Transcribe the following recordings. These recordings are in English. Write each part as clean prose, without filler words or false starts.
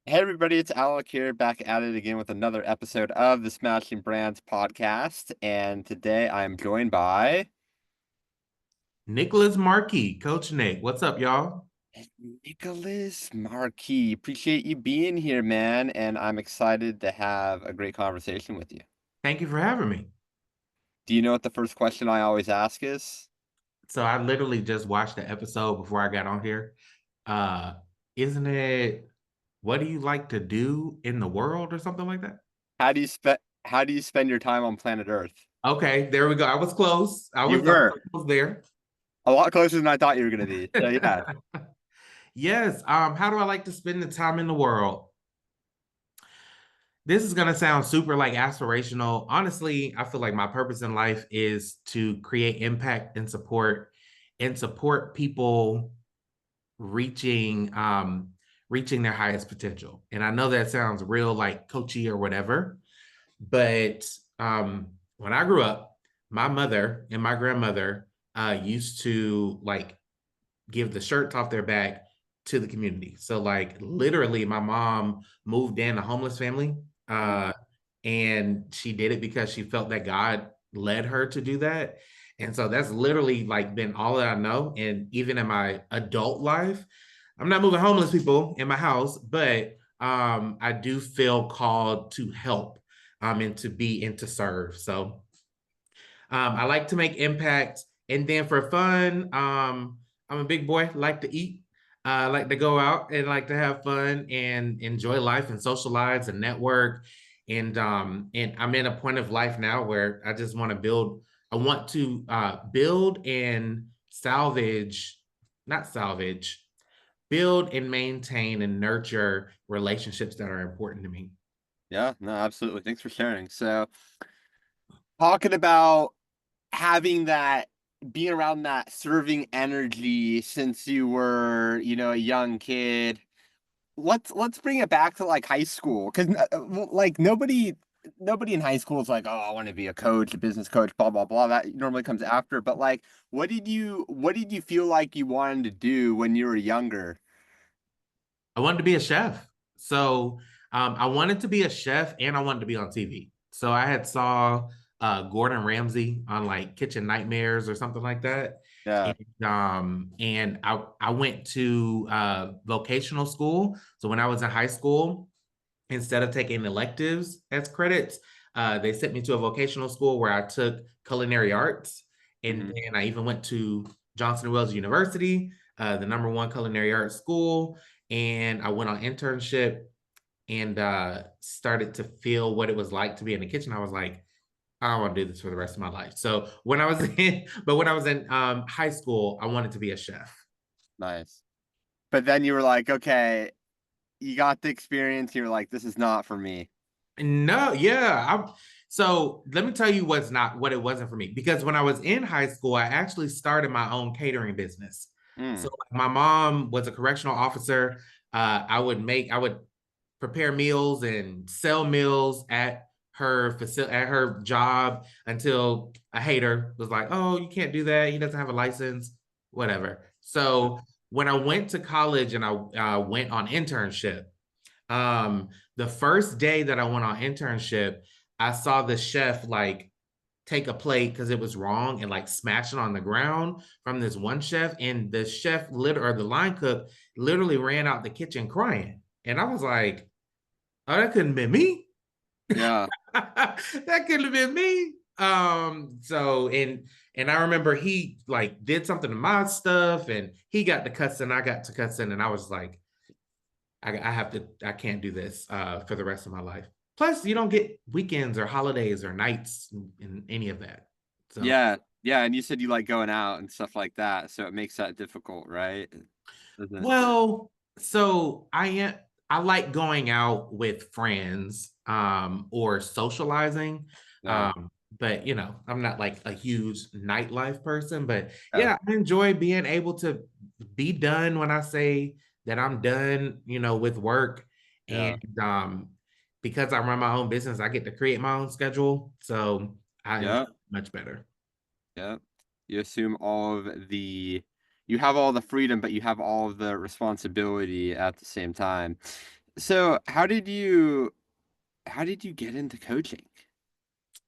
Hey everybody, it's Alec here, back at it again with another episode of the Smashing Brands podcast. And today I'm joined by Nicholas Marque, Coach Nick. What's up, y'all? Nicholas Marque. Appreciate you being here, man. And I'm excited to have a great conversation with you. Thank you for having me. Do you know what the first question I always ask is? So I literally just watched the episode before I got on here. Uh, isn't it what do you like to do in the world or something like that? How do you spend your time on planet Earth? Okay, there we go. I was close. I You was, I were was there. a lot closer than I thought you were gonna be. So yeah. Yes. How do I like to spend the time in the world? This is gonna sound super like aspirational. Honestly, I feel like my purpose in life is to create impact and support people reaching their highest potential. And I know that sounds real like coachy or whatever, but when I grew up, my mother and my grandmother used to like give the shirts off their back to the community. So like literally my mom moved in a homeless family, uh and she did it because she felt that God led her to do that. And so that's literally like been all that I know. And even in my adult life, I'm not moving homeless people in my house, but I do feel called to help and to be and to serve. So I like to make impact. And then for fun, I'm a big boy, like to eat. I like to go out and like to have fun and enjoy life and socialize and network. And I'm in a point of life now where I just want to build. I want to build and salvage, not salvage, build and maintain and nurture relationships that are important to me. Yeah, no, absolutely. Thanks for sharing. So talking about having that being around that serving energy since you were, a young kid. Let's bring it back to like high school because like nobody in high school is like, oh, I want to be a coach, a business coach, blah blah blah. That normally comes after. But like, what did you feel like you wanted to do when you were younger? I wanted to be a chef. So I wanted to be a chef and I wanted to be on TV. So I had saw Gordon Ramsay on like Kitchen Nightmares or something like that. Yeah. And I went to vocational school. So when I was in high school, instead of taking electives as credits, they sent me to a vocational school where I took culinary arts. And Hmm. then I even went to Johnson& Wales University, the number one culinary arts school. And I went on internship and started to feel what it was like to be in the kitchen. I was like, I don't want to do this for the rest of my life. So when I was in high school, I wanted to be a chef. Nice. But then you were like, okay, you got the experience. You're like, this is not for me. No, yeah. So let me tell you what it wasn't for me. Because when I was in high school, I actually started my own catering business. So Mm. my mom was a correctional officer. I would prepare meals and sell meals at her job until a hater was like, "Oh, you can't do that. He doesn't have a license." Whatever. So when I went to college and I went on internship, the first day that I went on internship, I saw the chef like take a plate because it was wrong and like smash it on the ground from this one chef. And the chef or the line cook literally ran out the kitchen crying. And I was like, oh, that couldn't have been me. Yeah. That could have been me. And I remember he like did something to my stuff and he got to cussing, I got to cussing, and I was like, I can't do this for the rest of my life. Plus, you don't get weekends or holidays or nights in any of that. So, Yeah. Yeah. And you said you like going out and stuff like that. So it makes that difficult, right? Doesn't it? well, so I like going out with friends or socializing. Yeah. Um, but I'm not like a huge nightlife person, but Yeah. yeah, I enjoy being able to be done when I say that I'm done, with work. And Yeah. because I run my own business, I get to create my own schedule. So I enjoy Yeah. it much better. Yeah. You assume you have all the freedom, but you have all of the responsibility at the same time. So how did you get into coaching?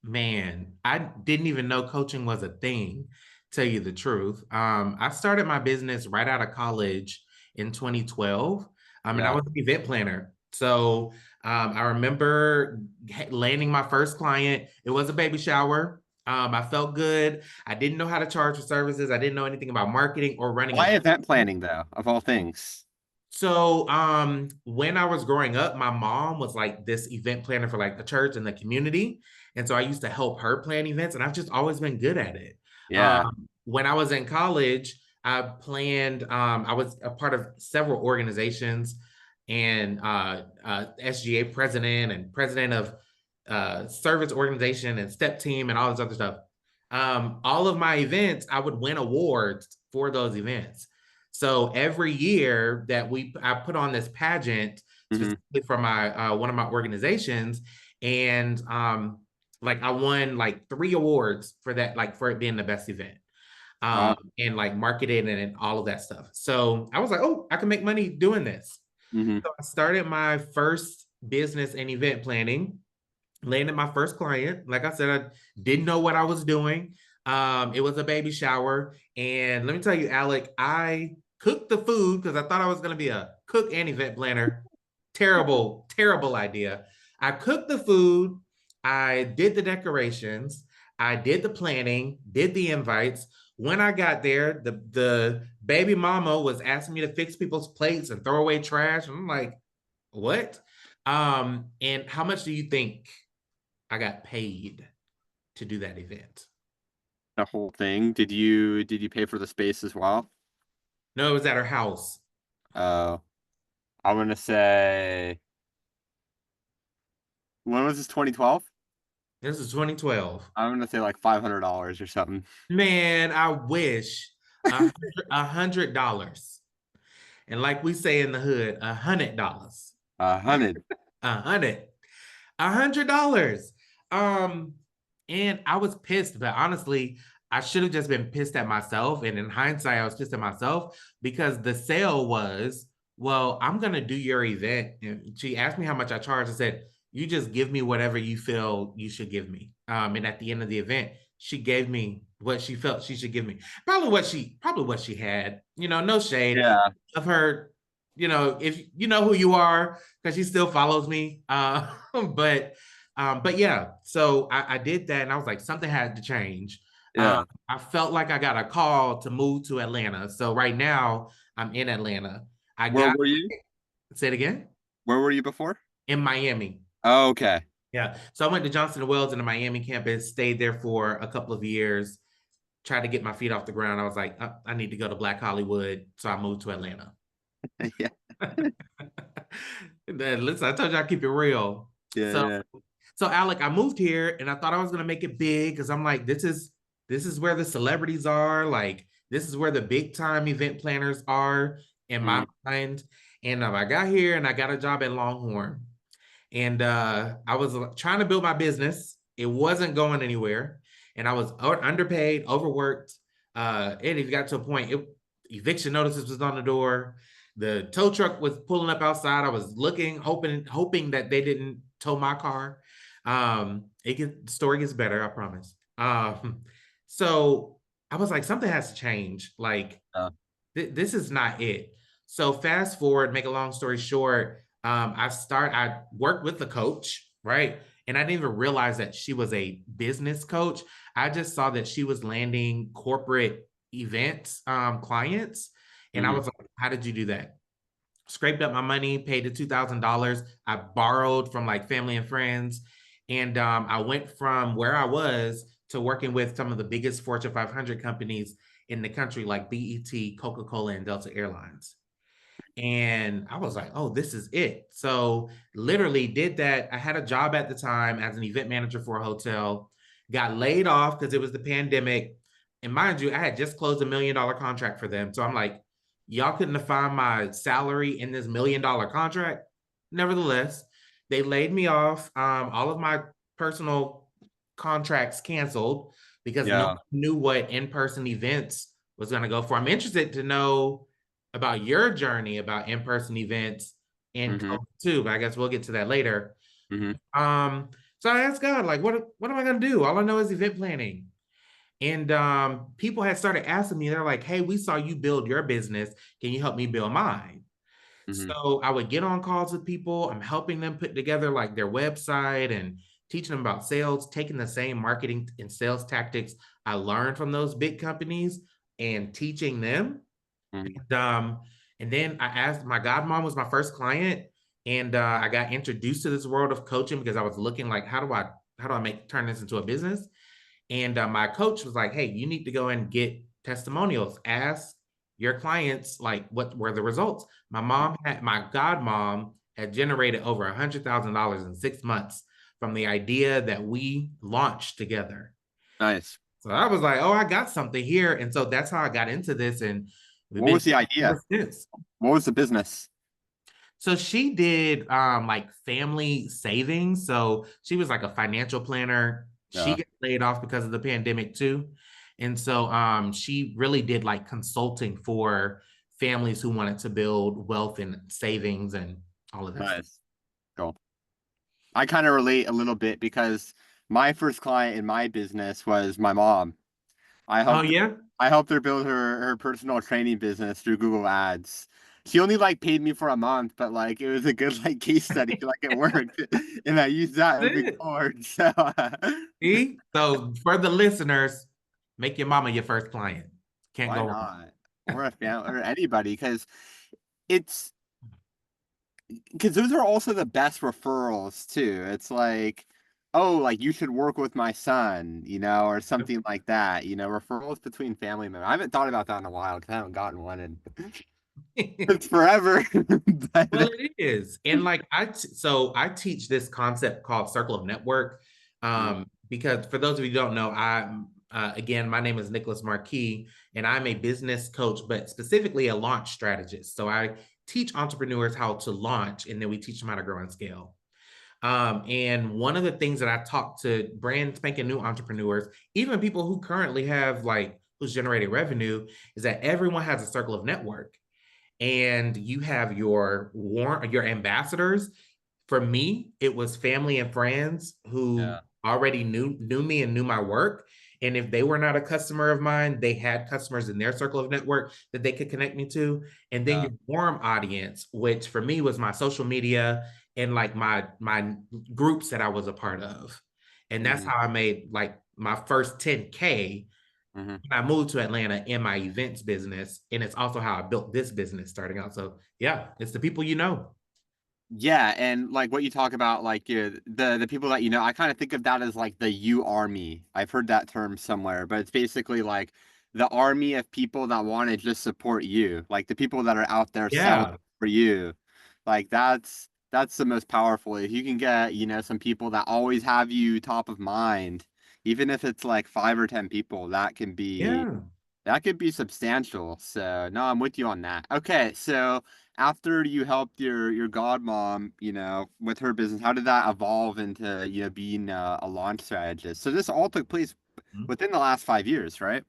Man, I didn't even know coaching was a thing, tell you the truth. I started my business right out of college in 2012. And I Yeah. was an event planner. So I remember landing my first client. It was a baby shower. I felt good. I didn't know how to charge for services. I didn't know anything about marketing or running Why a. event planning though, of all things? So, when I was growing up, my mom was like this event planner for like the church and the community. And so I used to help her plan events, and I've just always been good at it. Yeah. When I was in college, I was a part of several organizations and SGA president and president of service organization and step team and all this other stuff. All of my events, I would win awards for those events. So every year that I put on this pageant Hmm. specifically for my one of my organizations, and like I won like 3 awards for that, like for it being the best event, Wow. and like marketing and all of that stuff. So I was like, oh, I can make money doing this. Hmm. So I started my first business in event planning, landed my first client. Like I said, I didn't know what I was doing. It was a baby shower. And let me tell you, Alec, I cooked the food because I thought I was going to be a cook and event planner. Terrible, terrible idea. I cooked the food. I did the decorations. I did the planning, did the invites. When I got there, the baby mama was asking me to fix people's plates and throw away trash. And I'm like, what? And how much do you think I got paid to do that event? The whole thing. Did you pay for the space as well? No, it was at her house. Uh, I'm gonna say when was this 2012? This is 2012. I'm gonna say like $500 or something. Man, I wish $100. And like we say in the hood, $100. 100. 100. $100. Um, and I was pissed, but honestly, I should have just been pissed at myself. And in hindsight, I was pissed at myself because the sale was, well, I'm gonna do your event. And she asked me how much I charged. I said, you just give me whatever you feel you should give me. And at the end of the event, she gave me what she felt she should give me. Probably what she had. No shade Yeah. of her. If you know who you are, because she still follows me. But yeah, so I did that, and I was like, something had to change. Yeah. I felt like I got a call to move to Atlanta. So right now I'm in Atlanta. I Where got were you? Say it again. Where were you before? In Miami. Oh, okay. Yeah. So I went to Johnson& Wells in the Miami campus, stayed there for a couple of years, tried to get my feet off the ground. I was like, I need to go to Black Hollywood. So I moved to Atlanta. Yeah. Listen, I told you I keep it real. Yeah, So yeah. so Alec, I moved here and I thought I was gonna make it big because I'm like, this is where the celebrities are. Like, this is where the big time event planners are in my Mm. mind. And I got here and I got a job at Longhorn. And I was trying to build my business. It wasn't going anywhere. And I was underpaid, overworked. And it got to a point, eviction notices was on the door. The tow truck was pulling up outside. I was looking, hoping that they didn't tow my car. The story gets better, I promise. So I was like, something has to change. Like, Uh, this is not it. So fast forward, make a long story short, I worked with the coach, right? And I didn't even realize that she was a business coach. I just saw that she was landing corporate events clients. And I mhm. was like, how did you do that? Scraped up my money, paid the $2,000. I borrowed from like family and friends. And I went from where I was to working with some of the biggest Fortune 500 companies in the country, like BET, Coca-Cola, and Delta Airlines. And I was like, oh, this is it. So literally did that. I had a job at the time as an event manager for a hotel, got laid off because it was the pandemic. And mind you, I had just closed $1 million contract for them. So I'm like, y'all couldn't have found my salary in this $1 million contract. Nevertheless, they laid me off. All of my personal contracts canceled because no one Yeah. knew what in-person events was going to go for. I'm interested to know about your journey about in-person events and Mm-hmm. COVID too, but I guess we'll get to that later. Mm-hmm. So I asked God, like, what am I gonna do? All I know is event planning. And people had started asking me, they're like, hey, we saw you build your business. Can you help me build mine? Mm-hmm. So I would get on calls with people. I'm helping them put together like their website and teaching them about sales, taking the same marketing and sales tactics I learned from those big companies and teaching them. Mm-hmm. And, and then I asked, my godmom was my first client, and I got introduced to this world of coaching because I was looking like, how do I make turn this into a business? And my coach was like, hey, you need to go and get testimonials. Ask your clients, like, what were the results? My godmom had generated over $100,000 in 6 months from the idea that we launched together. Nice. So I was like, oh, I got something here. And so that's how I got into this. And we've What been was the idea? ever since. What was the business? So she did like family savings. So she was like a financial planner. She Yeah. got laid off because of the pandemic too. And so she really did like consulting for families who wanted to build wealth and savings and all of that stuff. Nice. Cool. I kind of relate a little bit because my first client in my business was my mom. I Oh helped yeah? I helped her build her personal training business through Google Ads. She only like paid me for a month, but like it was a good like case study, like it worked, and I used that That's moving it. forward. So See? So for the listeners, make your mama your first client. Can't why go wrong. not? Or a family or anybody, it's because those are also the best referrals too. It's like, oh, like you should work with my son, or something like that. Referrals between family members. I haven't thought about that in a while because I haven't gotten one in it's forever. Well, But it is. And like so I teach this concept called circle of network. Mhm. Because for those of you who don't know, again, my name is Nicholas Marque, and I'm a business coach, but specifically a launch strategist. So I teach entrepreneurs how to launch, and then we teach them how to grow and scale. And one of the things that I talk to brand spanking new entrepreneurs, even people who currently have like who's generating revenue, is that everyone has a circle of network, and you have your ambassadors. For me, it was family and friends who Yeah. already knew me and knew my work. And if they were not a customer of mine, they had customers in their circle of network that they could connect me to. And then Yeah. your warm audience, which for me was my social media and like my groups that I was a part of. And that's Hmm. how I made like my first 10K Hmm. when I moved to Atlanta in my events business. And it's also how I built this business starting out. So yeah, it's the people you know. Yeah, and like what you talk about, like the people that I kind of think of that as like the U army. I've heard that term somewhere, but it's basically like the army of people that want to just support you, like the people that are out there selling Yeah. for you. Like that's the most powerful. If you can get, some people that always have you top of mind, even if it's like 5 or 10 people, Yeah. that could be substantial. So no, I'm with you on that. Okay, so after you helped your godmom, with her business, how did that evolve into, being a launch strategist? So this all took place within the last 5 years, right?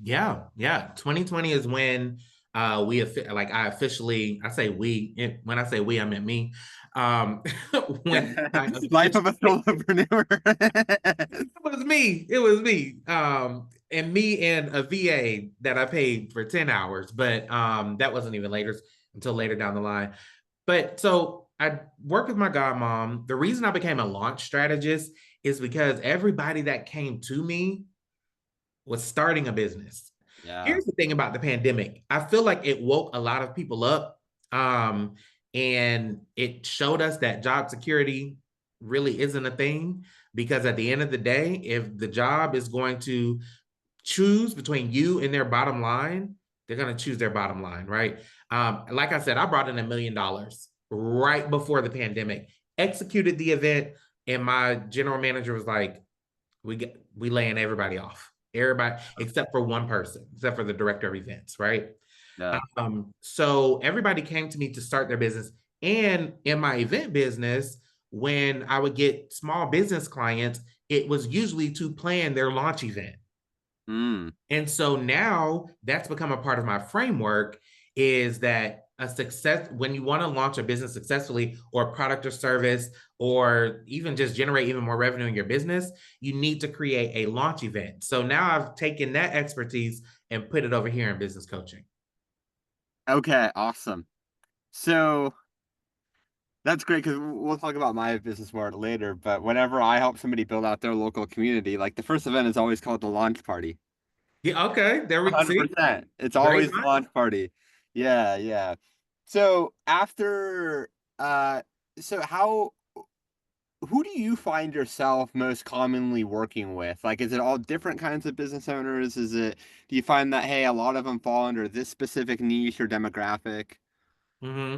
Yeah, yeah. 2020 is when like I officially, I say we, when I say we, I meant me. Um when I Life of a officially solopreneur. it was me. It was me. And me and a VA that I paid for 10 hours, but that wasn't even later until later down the line. But so I worked with my godmom. The reason I became a launch strategist is because everybody that came to me was starting a business. Yeah. Here's the thing about the pandemic. I feel like it woke a lot of people up. Um, and it showed us that job security really isn't a thing, because at the end of the day, if the job is going to choose between you and their bottom line, they're going to choose their bottom line, right? Like I said, I brought in $1 million right before the pandemic, executed the event, and my general manager was like, we laying everybody off. Everybody except for one person, except for the director of events, right? Yeah. So everybody came to me to start their business. And in my event business, when I would get small business clients, it was usually to plan their launch event. Mm. And so now that's become a part of my framework, is that a success, when you want to launch a business successfully, or a product or service, or even just generate even more revenue in your business, you need to create a launch event. So now I've taken that expertise and put it over here in business coaching. Okay, awesome. So that's great because we'll talk about my business more later. But whenever I help somebody build out their local community, like the first event is always called the launch party. Yeah, okay, there we see. 100%. It's Great always the mind. launch party. Yeah, yeah. So after uh so how who do you find yourself most commonly working with? Like, is it all different kinds of business owners? Do you find that, hey, a lot of them fall under this specific niche or demographic? Hmm.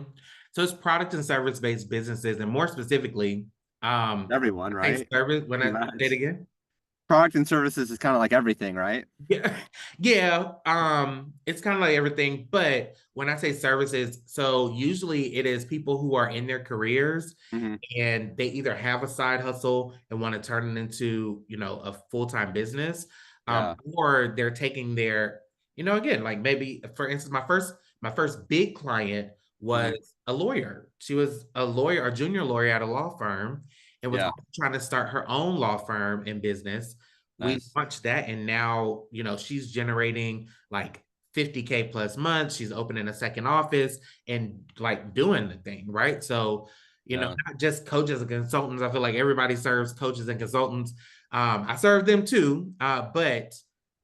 So it's product and service based businesses, and more specifically, Everyone, I right? say service when Pretty I say it much. again. Product and services is kind of like everything, right? Yeah, yeah. It's kind of like everything, but when I say services, so usually it is people who are in their careers Hmm. and they either have a side hustle and want to turn it into, a full-time business, Yeah. or they're taking their, again, like maybe for instance, my first big client Hmm. was a lawyer. She was a lawyer, a junior lawyer at a law firm, and was Yeah. trying to start her own law firm and business. We Nice. launched that, and now she's generating like 50K plus months. She's opening a second office and like doing the thing, right? So Yeah. not just coaches and consultants. I feel like everybody serves coaches and consultants. I serve them too, but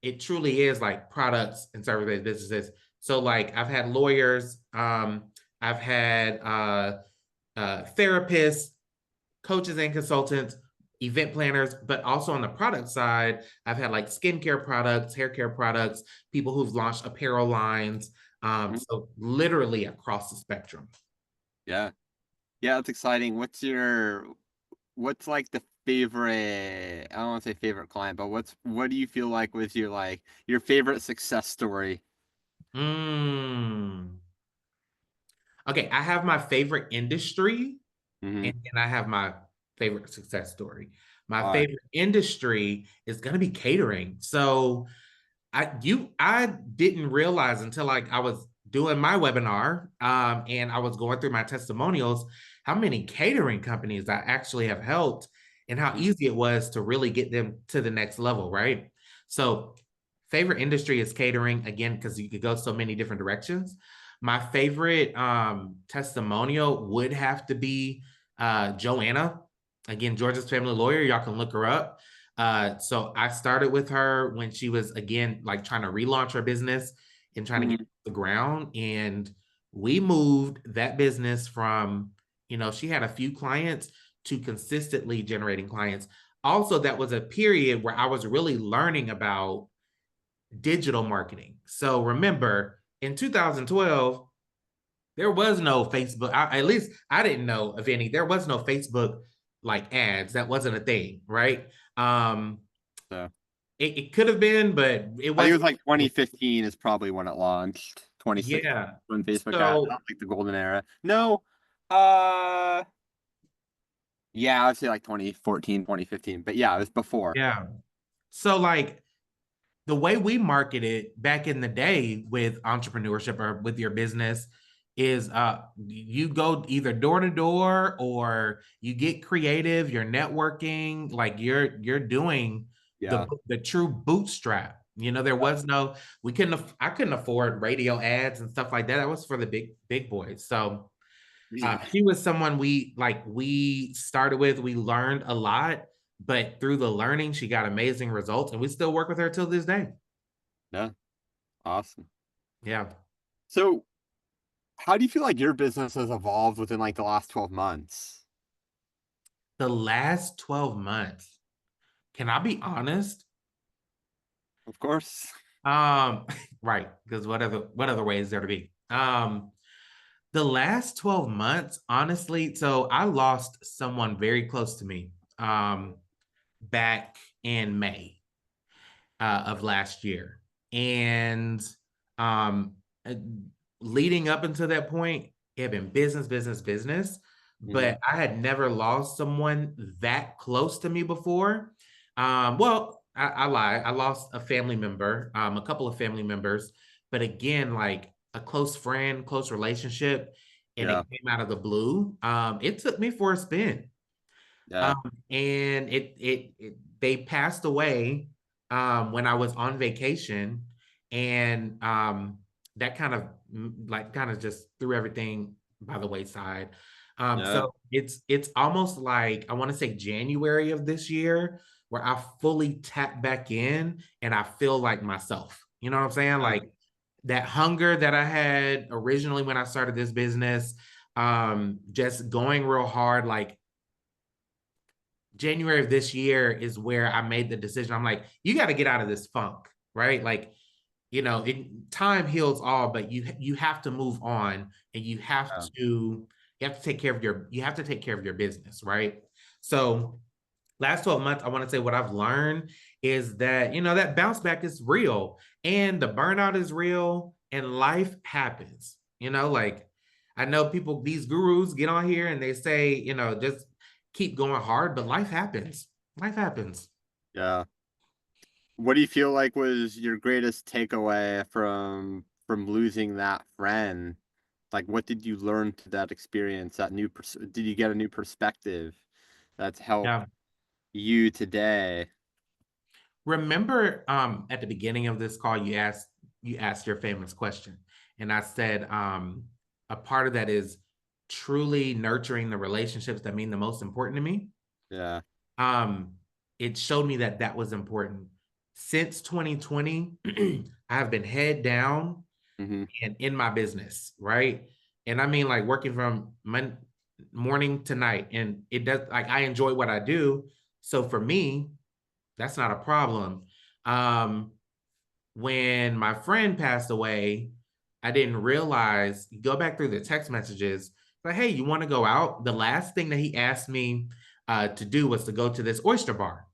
it truly is like products and service-based businesses. So like I've had lawyers, I've had therapists, coaches and consultants, event planners, but also on the product side, I've had like skincare products, hair care products, people who've launched apparel lines. Mhm. So literally across the spectrum. Yeah. Yeah, that's exciting. What's like the favorite, I don't want to say favorite client, but what do you feel like was your favorite success story? Mm. Okay, I have my favorite industry Hmm. and then I have my favorite success story. My All right. favorite industry is going to be catering. So I didn't realize until like I was doing my webinar, and I was going through my testimonials, how many catering companies I actually have helped and how Mhm. easy it was to really get them to the next level, right? So favorite industry is catering, again, because you could go so many different directions. My favorite testimonial would have to be Joanna, again, Georgia's family lawyer. Y'all can look her up. So I started with her when she was, again, like trying to relaunch her business and trying to get Mhm. off the ground. And we moved that business from, she had a few clients to consistently generating clients. Also, that was a period where I was really learning about digital marketing. So remember, in 2012, there was no Facebook. At least I didn't know of any. There was no Facebook like ads. That wasn't a thing, right? Um, So it could have been, but it I think it wasn't. was like 2015 is probably when it launched. 2016 Yeah. when Facebook got So not like the golden era. No, uh, yeah, I'd say like 2014, 2015. But yeah, it was before. yeah. So like the way we marketed back in the day with entrepreneurship or with your business is you go either door to door or you get creative, you're networking, like you're doing Yeah. the true bootstrap. There was no, I couldn't afford radio ads and stuff like that. That was for the big boys. So Yeah. she was someone we started with. We learned a lot, but through the learning, she got amazing results, and we still work with her till this day. Yeah. Awesome. Yeah. So how do you feel like your business has evolved within like the last 12 months? The last 12 months, can I be honest? Of course. Right, because what other way is there to be? The last 12 months, honestly, so I lost someone very close to me back in May of last year. And um, uh, leading up until that point, it had been business, business, business. Hmm. But I had never lost someone that close to me before. Well, I lie. I lost a family member, a couple of family members. But again, like a close friend, close relationship, and Yeah. it came out of the blue. It took me for a spin. Yeah. And they passed away when I was on vacation, and that kind of just threw everything by the wayside. Yeah. So it's almost like I want to say January of this year where I fully tap back in and I feel like myself. You know what I'm saying? Yeah. Like that hunger that I had originally when I started this business, just going real hard, like January of this year is where I made the decision. I'm like, you got to get out of this funk, right? Like, time heals all, but you have to move on, and Yeah. you have to take care of your business, right? So last 12 months, I want to say what I've learned is that, that bounce back is real and the burnout is real and life happens. Like I know people, these gurus get on here and they say, just keep going hard, but life happens. Life happens. Yeah. What do you feel like was your greatest takeaway from losing that friend? Like, what did you learn through that experience? Did you get a new perspective that's helped Yeah. you today? Remember, at the beginning of this call, you asked your famous question, and I said, a part of that is truly nurturing the relationships that mean the most important to me. Yeah. um, it showed me that that was important. Since 2020, I have been head down Hmm. and in my business, right? And I mean, like working from morning to night, and it does like I enjoy what I do. So for me, that's not a problem. Um, when my friend passed away, I didn't realize, go back through the text messages, but hey, you want to go out? The last thing that he asked me to do was to go to this oyster bar.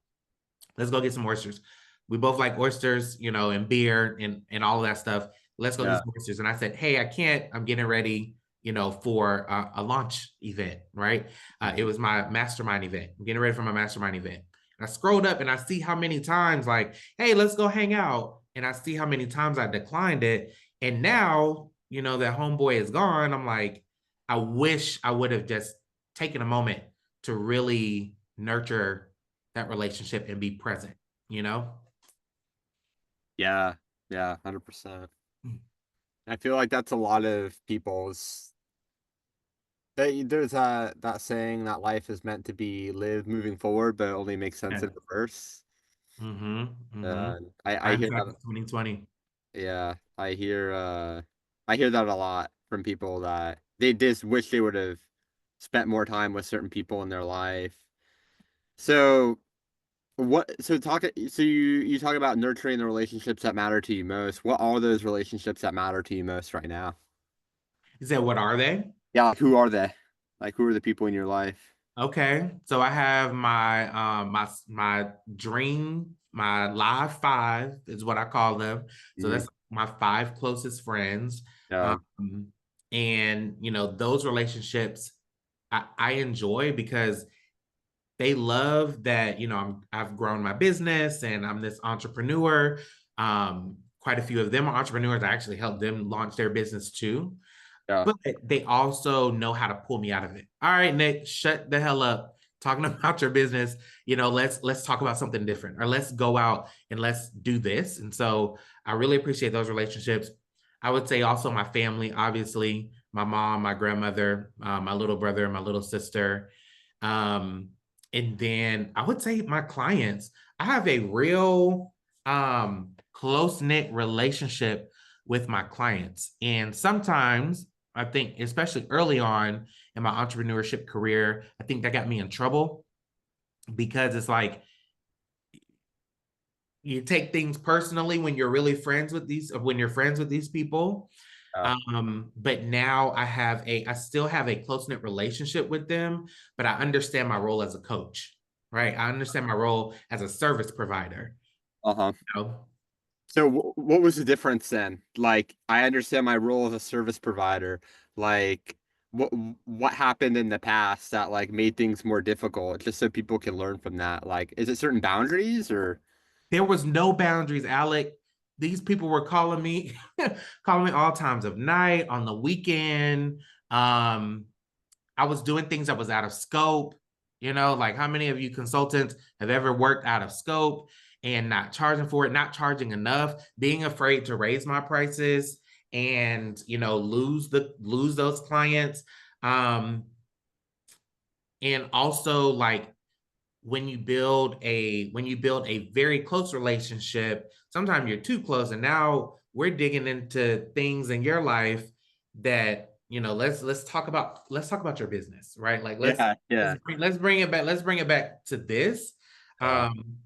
Let's go get some oysters. We both like oysters, and beer and all of that stuff. Let's go get Yeah. some oysters. And I said, hey, I can't. I'm getting ready, for a launch event, right? It Hmm. was my mastermind event. I'm getting ready for my mastermind event. And I scrolled up and I see how many times, like, hey, let's go hang out. And I see how many times I declined it. And now, that homeboy is gone. I'm like, I wish I would have just taken a moment to really nurture that relationship and be present, you know? Yeah. Yeah. 100%. I feel like that's a lot of people's. There's that saying that life is meant to be lived moving forward, but it only makes sense Yeah. in reverse. Mm-hmm. Mm-hmm. I hear Hindsight that. is 2020. Yeah, I hear that a lot from people that they just wish they would have spent more time with certain people in their life. So you talk about nurturing the relationships that matter to you most. What are those relationships that matter to you most right now? You said, what are they? Yeah, like who are they? Like who are the people in your life? Okay. So I have my dream, my live five is what I call them. So Hmm. that's my five closest friends. Yeah, Um, and those relationships I enjoy because they love that I've grown my business and I'm this entrepreneur. Quite a few of them are entrepreneurs. I actually helped them launch their business too, yeah. but they also know how to pull me out of it. All right, Nick, shut the hell up talking about your business. Let's talk about something different, or let's go out and let's do this. And so I really appreciate those relationships. I would say also my family, obviously, my mom, my grandmother, my little brother, my little sister. Um, and then I would say my clients. I have a real close-knit relationship with my clients. And sometimes I think, especially early on in my entrepreneurship career, I think that got me in trouble because it's like you take things personally when you're really friends with when you're friends with these people. Yeah. But now I still have a close knit relationship with them, but I understand my role as a coach, right? I understand my role as a service provider. Uh-huh. You know? So what was the difference then? Like, I understand my role as a service provider. Like, what happened in the past that like made things more difficult, just so people can learn from that? Like, is it certain boundaries or? There was no boundaries, Alec. these people were calling me, calling me all times of night, on the weekend. I was doing things that was out of scope. You know, like how many of you consultants have ever worked out of scope and not charging for it, not charging enough, being afraid to raise my prices and, you know, lose those clients. Um, and also like when you build a very close relationship, sometimes you're too close, and now we're digging into things in your life that, you know, let's talk about your business, right? Like Yeah, yeah, let's bring it back, let's bring it back to this. yeah, um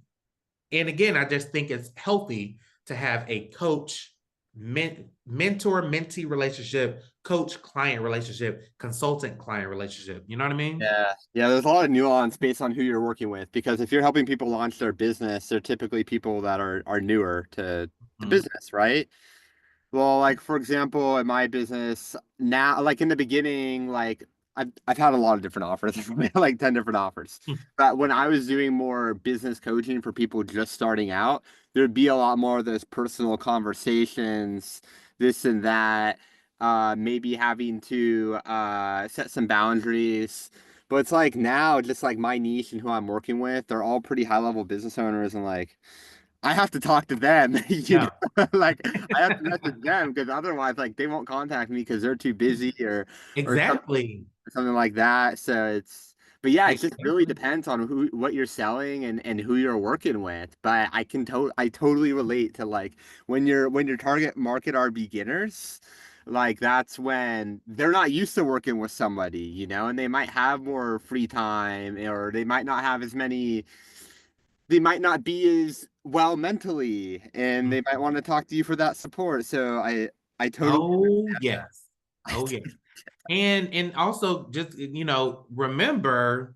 and again, I just think it's healthy to have a coach mentor mentee relationship, coach client relationship, consultant client relationship. You know what I mean? yeah, yeah. There's a lot of nuance based on who you're working with because if you're helping people launch their business, they're typically people that are newer to Mhm. business, right? Well, like for example, in my business now, like in the beginning, like I've had a lot of different offers, like 10 different offers. But when I was doing more business coaching for people just starting out, there'd be a lot more of those personal conversations, this and that, maybe having to set some boundaries. But it's like now, just like my niche and who I'm working with, they're all pretty high level business owners and like I have to talk to them, you Yeah. know, like I have to message them because otherwise, like they won't contact me because they're too busy Exactly. or something like that. So but yeah, it just really Exactly. depends on what you're selling and who you're working with. But I totally relate to like when your target market are beginners, like that's when they're not used to working with somebody, you know, and they might have more free time or they might not have as many they might not be as well mentally and they might want to talk to you for that support. So I totally Oh understand yes. Oh yes. And also just, you know, remember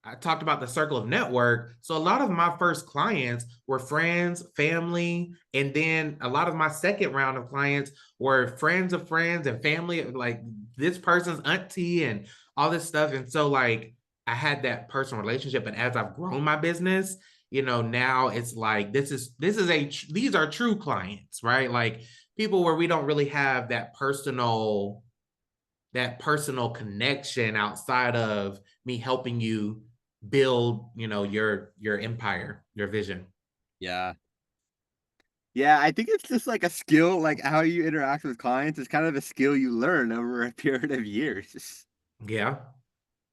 I talked about the circle of network. So a lot of my first clients were friends, family, and then a lot of my second round of clients were friends of friends and family, like this person's auntie and all this stuff. And so like I had that personal relationship, but as I've grown my business, you know, now it's like these are true clients, right? Like people where we don't really have that personal connection outside of me helping you build, you know, your empire, your vision. yeah. Yeah, I think it's just like a skill, like how you interact with clients is kind of a skill you learn over a period of years. Yeah.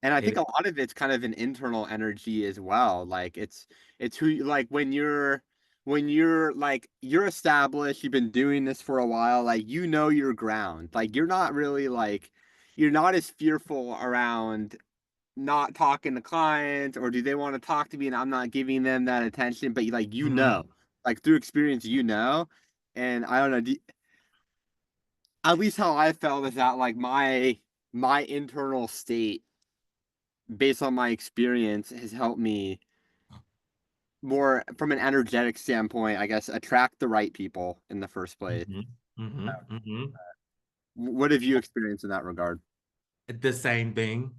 And I think a It, lot of it's kind of an internal energy as well. Like it's who like when you're like you're established, you've been doing this for a while, like you know your ground. Like you're not really like you're not as fearful around not talking to clients or do they want to talk to me and I'm not giving them that attention, but like you know, mhm. like through experience, you know. And I don't know, at least how I felt is that like my internal state based on my experience has helped me more from an energetic standpoint, I guess, attract the right people in the first place. Mhm. Mhm. Mhm. What have you experienced in that regard? The same thing.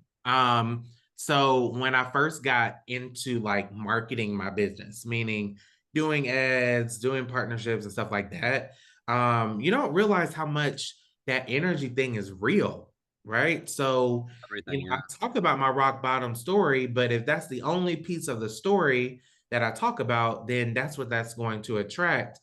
So when I first got into like marketing my business, meaning doing ads, doing partnerships and stuff like that, you don't realize how much that energy thing is real, right? So, you Everything, know, I yeah. talk about my rock bottom story, but if that's the only piece of the story that I talk about, then that's what that's going to attract.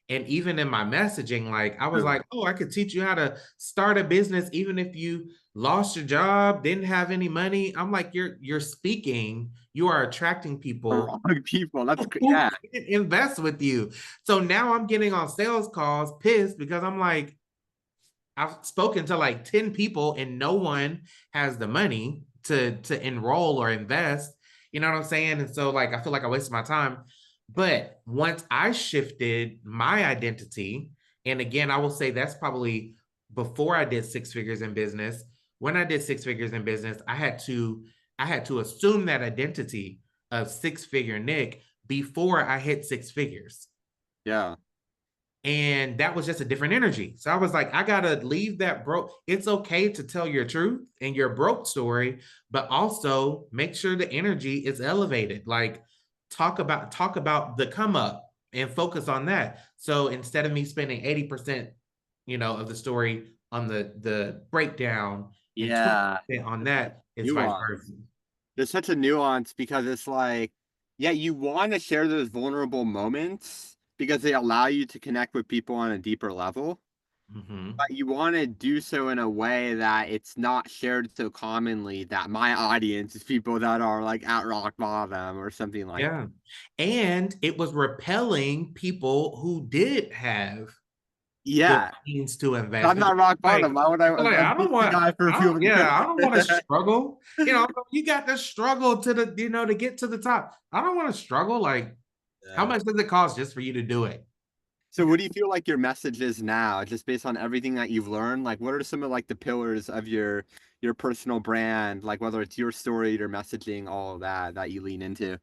And even in my messaging, like I was True. like, oh, I could teach you how to start a business, even if you lost your job, didn't have any money. I'm like, you're speaking, you are attracting The people wrong people. who Yeah. can invest with you. So now I'm getting on sales calls pissed because I'm like, I've spoken to like 10 people and no one has the money to enroll or invest. You know what I'm saying? And so like I feel like I wasted my time. But once I shifted my identity, and again, I will say that's probably before I did six figures in business. When I did six figures in business, I had to assume that identity of six figure Nick before I hit six figures. Yeah. And that was just a different energy. So I was like, I gotta leave that broke. It's okay to tell your truth and your broke story, but also make sure the energy is elevated. Like talk about the come up. and focus on that. So instead of me spending 80%, of the story on the breakdown and Yeah. 20% on There's such that, it's vice nuance. versa. There's such a nuance because it's like, yeah, you want to share those vulnerable moments because they allow you to connect with people on a deeper level. Mm-hmm. But you want to do so in a way that it's not shared so commonly that my audience is people that are like at rock bottom or something like that. Yeah. And it was repelling people who did have the Yeah. means to invest. I'm Because not rock bottom. like, Why would like I'm I don't just the want, guy for a few minutes. I don't want to struggle. You got to struggle to get to the top. I don't want to struggle. Like, how Yeah. much does it cost just for you to do it? So what do you feel like your message is now, just based on everything that you've learned? Like what are some of like the pillars of your personal brand, like whether it's your story, your messaging, all of that that you lean into?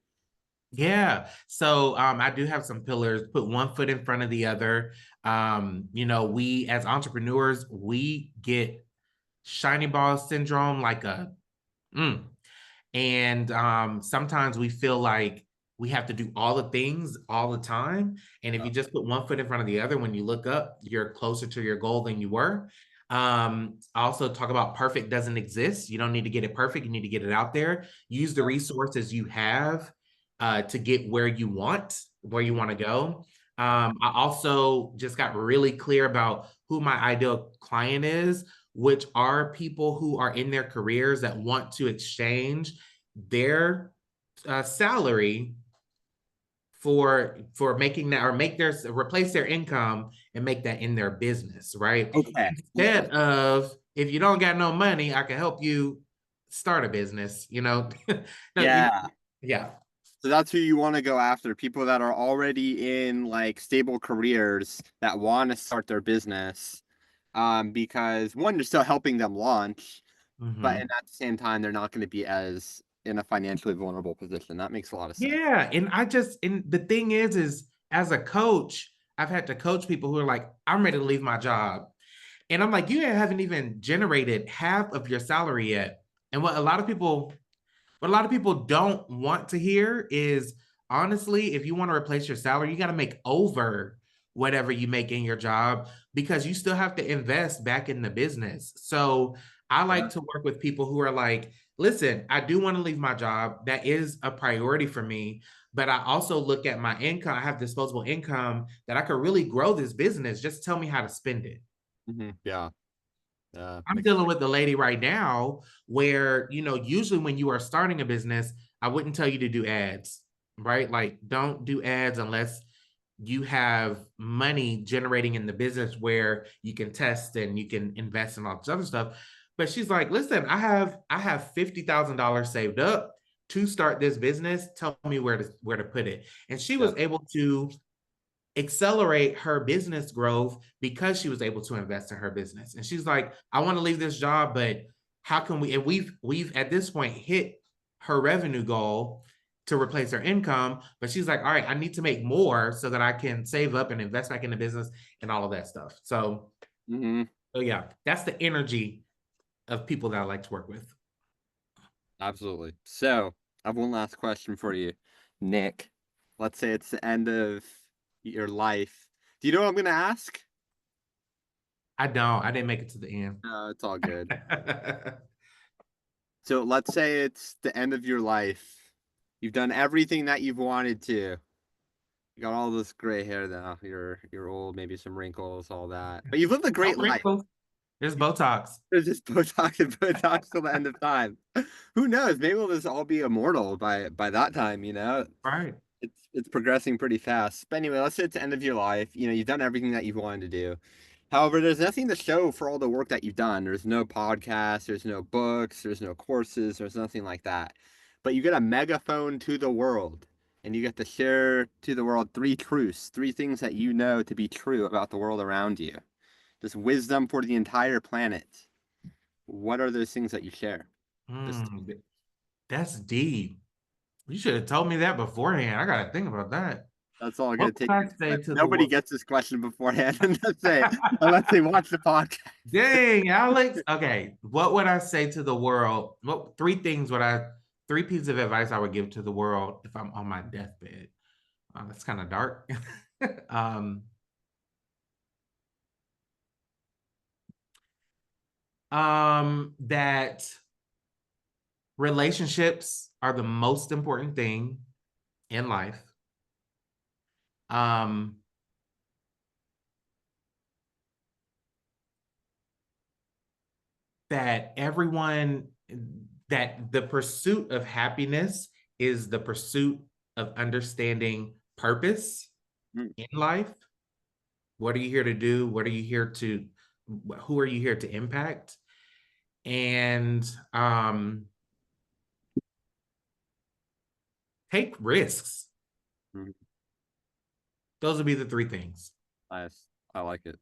Yeah. So I do have some pillars, put one foot in front of the other. We as entrepreneurs, we get shiny ball syndrome like a mm, and sometimes we feel like we have to do all the things all the time. And if you just put one foot in front of the other, when you look up, you're closer to your goal than you were. I also talk about perfect doesn't exist. You don't need to get it perfect. You need to get it out there. Use the resources you have to get where you want to go. I also just got really clear about who my ideal client is, which are people who are in their careers that want to exchange their salary for making that, or make their replace their income and make that in their business, right? Okay. Instead of, if you don't got no money, I can help you start a business. No, Yeah. yeah. So that's who you want to go after, people that are already in like stable careers that want to start their business. Because one, you're still helping them launch, but Mm-hmm. and at the same time, they're not going to be as in a financially vulnerable position. That makes a lot of sense. Yeah, and the thing is as a coach, I've had to coach people who are like, I'm ready to leave my job. And I'm like, you haven't even generated half of your salary yet. And what a lot of people don't want to hear is, honestly, if you want to replace your salary, you got to make over whatever you make in your job, because you still have to invest back in the business. So I Yeah. like to work with people who are like, listen, I do want to leave my job. That is a priority for me. But I also look at my income. I have disposable income that I could really grow this business. Just tell me how to spend it. Yeah. Yeah. I'm dealing with a lady right now where, usually when you are starting a business, I wouldn't tell you to do ads, right? Like, don't do ads unless you have money generating in the business where you can test and you can invest in all this other stuff. But she's like, listen, I have $50,000 saved up to start this business. Tell me where to put it. And she was Yeah. able to accelerate her business growth because she was able to invest in her business. And she's like, I want to leave this job, but how can we? And we've at this point hit her revenue goal to replace her income, but she's like, all right, I need to make more so that I can save up and invest back in the business and all of that stuff. hmm So yeah, that's the energy of people that I like to work with. Absolutely. So, I have one last question for you, Nick. Let's say it's the end of your life. Do you know what I'm going to ask? I didn't make it to the end. No, it's all good. So, let's say it's the end of your life. You've done everything that you've wanted to. You got all this gray hair now. You're old, maybe some wrinkles, all that. But you've lived a No great life. wrinkles. There's Botox. There's just Botox and Botox till the end of time. Who knows? Maybe we'll just all be immortal by that time, you know? Right. It's progressing pretty fast. But anyway, let's say it's the end of your life. You know, you've done everything that you've wanted to do. However, there's nothing to show for all the work that you've done. There's no podcast, there's no books, there's no courses, there's nothing like that. But you get a megaphone to the world, and you get to share to the world three truths, three things that you know to be true about the world around you. Just wisdom for the entire planet. What are those things that you share? Just Mm, that's deep. You should have told me that beforehand. I gotta think about that. that's all What going to take. would I say to the Nobody world? gets this question beforehand unless they watch the podcast. Dang, Alex. Okay, what would I say to the world? What three pieces of advice I would give to the world if I'm on my deathbed? Wow, that's kind of dark. um, that relationships are the most important thing in life. Um, that everyone, that the pursuit of happiness is the pursuit of understanding purpose Mm, in life. What are you here to do? What are you here to, who are you here to impact? And take risks. mm. Those would be the three things. Nice. I like it.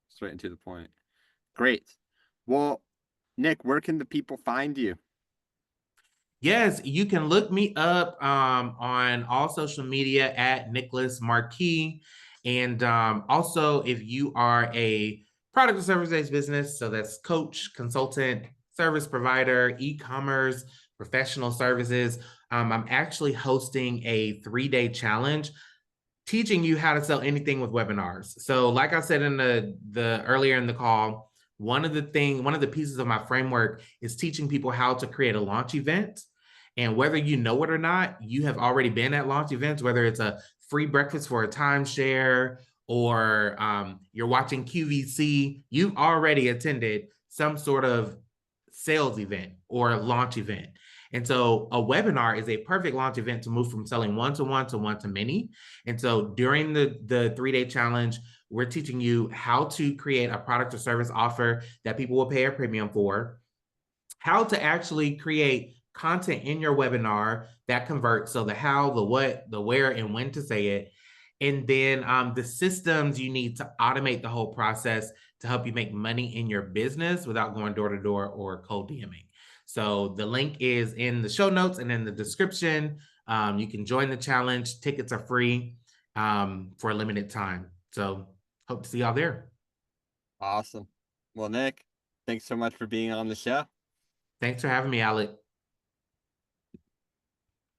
Straight and to the point. Great. Well, Nick, where can the people find you? Yes, you can look me up on all social media at Nicholas Marque. And also, if you are a product or service-based business, so that's coach, consultant, service provider, e-commerce, professional services, I'm actually hosting a 3-day challenge teaching you how to sell anything with webinars. So, like I said in the earlier in the call, one of the pieces of my framework is teaching people how to create a launch event. And whether you know it or not, you have already been at launch events, whether it's a free breakfast for a timeshare or you're watching QVC, you've already attended some sort of sales event or launch event. And so a webinar is a perfect launch event to move from selling one to many. And so during the 3-day challenge, we're teaching you how to create a product or service offer that people will pay a premium for, how to actually create content in your webinar that converts. So the how, the what, the where, and when to say it. And then the systems you need to automate the whole process to help you make money in your business without going door to door or cold DMing. So the link is in the show notes and in the description. You can join the challenge. Tickets are free for a limited time. So hope to see y'all there. Awesome. Well, Nick, thanks so much for being on the show. Thanks for having me, Alec.